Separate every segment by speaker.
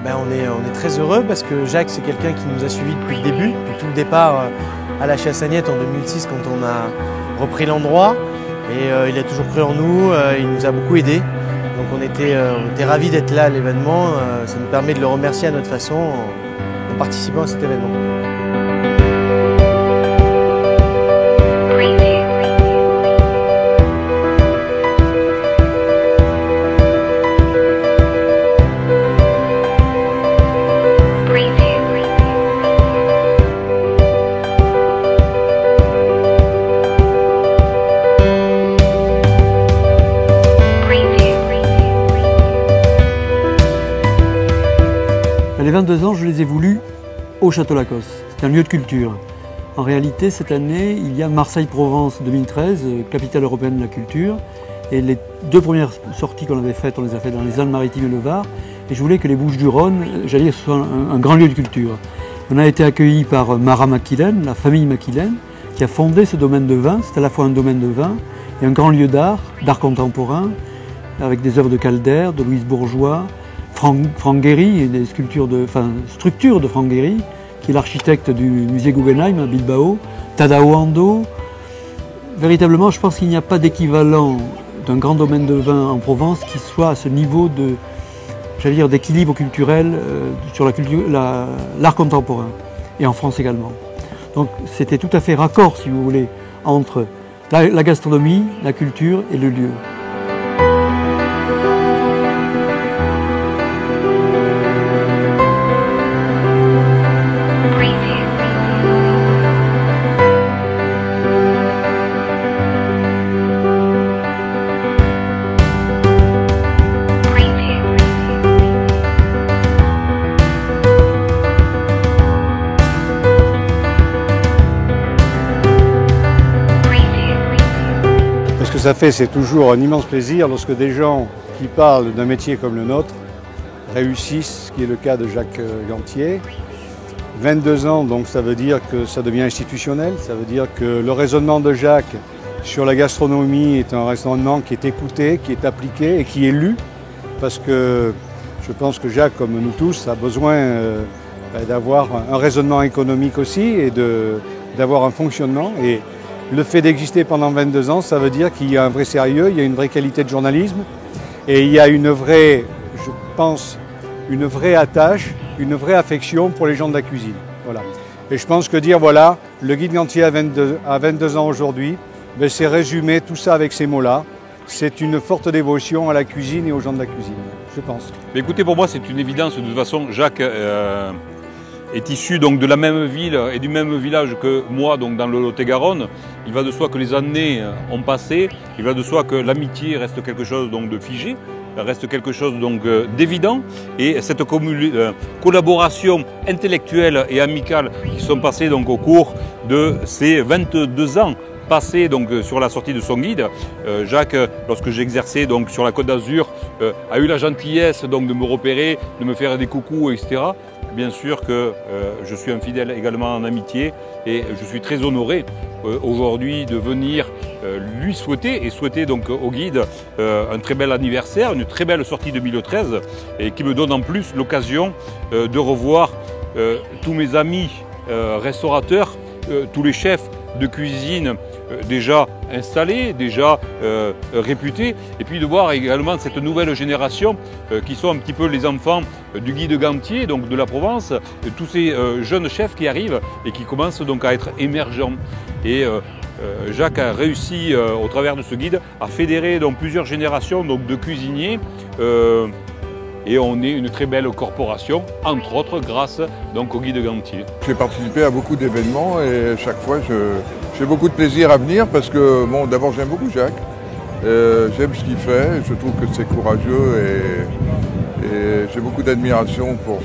Speaker 1: On est très heureux parce que Jacques, c'est quelqu'un qui nous a suivis depuis le début, depuis tout le départ à la Chassagnette en 2006 quand on a repris l'endroit. Et il a toujours cru en nous, il nous a beaucoup aidés. Donc on était ravis d'être là à l'événement. Ça nous permet de le remercier à notre façon en participant à cet événement.
Speaker 2: Les 22 ans, je les ai voulus au Château Lacoste. C'est un lieu de culture. En réalité, cette année, il y a Marseille-Provence 2013, capitale européenne de la culture. Et les deux premières sorties qu'on avait faites, on les a faites dans les Alpes-Maritimes et le Var. Et je voulais que les Bouches-du-Rhône, j'allais dire, ce soit un grand lieu de culture. On a été accueillis par Mara Maquilène, la famille Maquilène, qui a fondé ce domaine de vin. C'est à la fois un domaine de vin et un grand lieu d'art contemporain, avec des œuvres de Calder, de Louise Bourgeois, Franck Gehry, des structures de Franck Gehry, qui est l'architecte du musée Guggenheim à Bilbao, Tadao Ando. Véritablement, je pense qu'il n'y a pas d'équivalent d'un grand domaine de vin en Provence qui soit à ce niveau d'équilibre culturel sur l'art contemporain, et en France également. Donc c'était tout à fait raccord, si vous voulez, entre la gastronomie, la culture et le lieu.
Speaker 3: Ce que ça fait, c'est toujours un immense plaisir lorsque des gens qui parlent d'un métier comme le nôtre réussissent, ce qui est le cas de Jacques Gantier. 22 ans, donc ça veut dire que ça devient institutionnel, ça veut dire que le raisonnement de Jacques sur la gastronomie est un raisonnement qui est écouté, qui est appliqué et qui est lu, parce que je pense que Jacques, comme nous tous, a besoin d'avoir un raisonnement économique aussi et d'avoir un fonctionnement. Et le fait d'exister pendant 22 ans, ça veut dire qu'il y a un vrai sérieux, il y a une vraie qualité de journalisme et il y a une vraie, je pense, une vraie attache, une vraie affection pour les gens de la cuisine. Voilà. Et je pense que dire, voilà, le guide Gantier a 22 ans aujourd'hui, c'est résumer tout ça avec ces mots-là. C'est une forte dévotion à la cuisine et aux gens de la cuisine, je pense.
Speaker 4: Mais écoutez, pour moi, c'est une évidence. De toute façon, Jacques est issu donc de la même ville et du même village que moi, donc dans le Lot-et-Garonne. Il va de soi que les années ont passé, il va de soi que l'amitié reste quelque chose donc de figé, reste quelque chose donc d'évident. Et cette collaboration intellectuelle et amicale qui sont passées donc au cours de ces 22 ans passé donc sur la sortie de son guide. Jacques, lorsque j'exerçais donc sur la Côte d'Azur, a eu la gentillesse donc de me repérer, de me faire des coucous, etc. Bien sûr que je suis un fidèle également en amitié et je suis très honoré aujourd'hui de venir lui souhaiter et souhaiter donc au guide un très bel anniversaire, une très belle sortie 2013 et qui me donne en plus l'occasion de revoir tous mes amis restaurateurs, tous les chefs de cuisine déjà installés, déjà réputés, et puis de voir également cette nouvelle génération qui sont un petit peu les enfants du guide Gantier, donc de la Provence, tous ces jeunes chefs qui arrivent et qui commencent donc à être émergents. Et Jacques a réussi au travers de ce guide à fédérer donc plusieurs générations donc, de cuisiniers et on est une très belle corporation, entre autres grâce donc, au guide Gantier.
Speaker 5: J'ai participé à beaucoup d'événements et chaque fois j'ai beaucoup de plaisir à venir parce que bon, d'abord j'aime beaucoup Jacques, j'aime ce qu'il fait, je trouve que c'est courageux et j'ai beaucoup d'admiration pour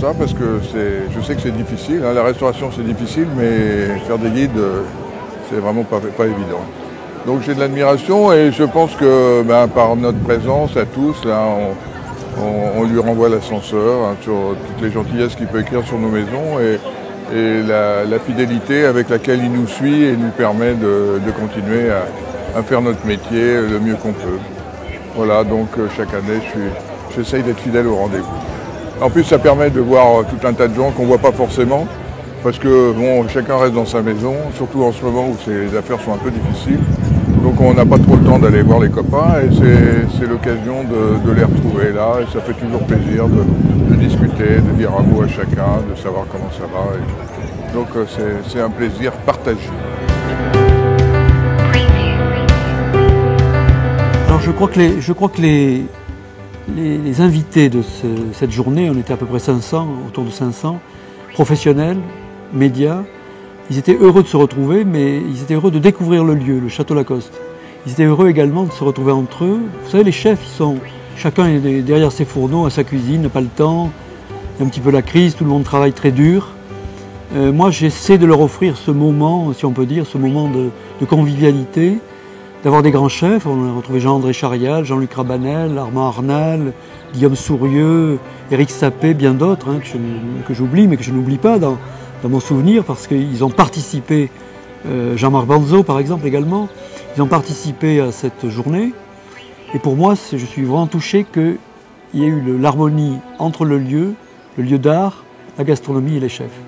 Speaker 5: ça parce que je sais que c'est difficile, hein. La restauration c'est difficile mais faire des guides c'est vraiment pas évident. Donc j'ai de l'admiration et je pense que par notre présence à tous, là, on lui renvoie l'ascenseur hein, sur toutes les gentillesses qu'il peut écrire sur nos maisons et la fidélité avec laquelle il nous suit et nous permet de continuer à faire notre métier le mieux qu'on peut. Voilà, donc chaque année, j'essaye d'être fidèle au rendez-vous. En plus, ça permet de voir tout un tas de gens qu'on ne voit pas forcément, parce que bon, chacun reste dans sa maison, surtout en ce moment où les affaires sont un peu difficiles. Donc on n'a pas trop le temps d'aller voir les copains et c'est l'occasion de les retrouver là. Et ça fait toujours plaisir de discuter, de dire un mot à chacun, de savoir comment ça va. Et donc c'est un plaisir partagé.
Speaker 2: Alors je crois que les invités de cette journée, on était à peu près 500, autour de 500, professionnels, médias, ils étaient heureux de se retrouver, mais ils étaient heureux de découvrir le lieu, le Château Lacoste. Ils étaient heureux également de se retrouver entre eux. Vous savez, les chefs, chacun est derrière ses fourneaux, à sa cuisine, n'a pas le temps. Il y a un petit peu la crise, tout le monde travaille très dur. Moi, j'essaie de leur offrir ce moment, si on peut dire, ce moment de convivialité, d'avoir des grands chefs. On a retrouvé Jean-André Charial, Jean-Luc Rabanel, Armand Arnal, Guillaume Sourieux, Éric Sapé, bien d'autres que j'oublie, mais que je n'oublie pas dans mon souvenir, parce qu'ils ont participé, Jean-Marc Banzo par exemple également, ils ont participé à cette journée. Et pour moi, je suis vraiment touché qu'il y ait eu l'harmonie entre le lieu d'art, la gastronomie et les chefs.